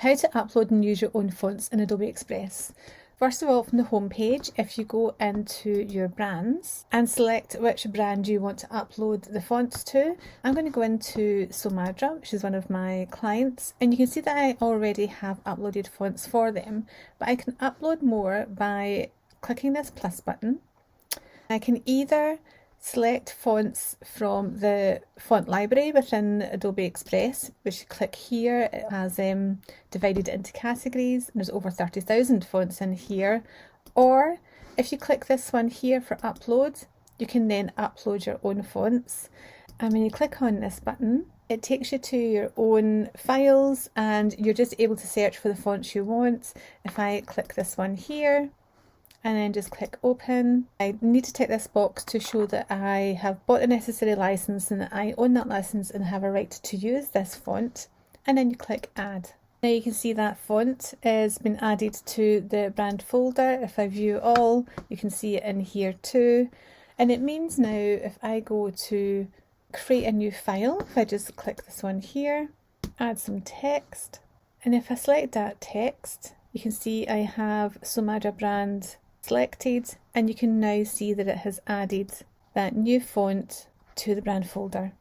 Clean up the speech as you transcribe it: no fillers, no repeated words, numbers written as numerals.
How to upload and use your own fonts in Adobe Express. First of all, from the home page, if you go into your brands and select which brand you want to upload the fonts to, I'm going to go into Somadra, which is one of my clients, and you can see that I already have uploaded fonts for them, but I can upload more by clicking this plus button. I can either select fonts from the font library within Adobe Express, which you click here. It has divided into categories, and there's over 30,000 fonts in here. Or if you click this one here for upload, you can then upload your own fonts. And when you click on this button, it takes you to your own files and you're just able to search for the fonts you want. If I click this one here, and then just click open. I need to tick this box to show that I have bought the necessary license and that I own that license and have a right to use this font. And then you click add. Now you can see that font has been added to the brand folder. If I view all, you can see it in here too. And it means now if I go to create a new file, if I just click this one here, add some text. And if I select that text, you can see I have Somadra brand selected, and you can now see that it has added that new font to the brand folder.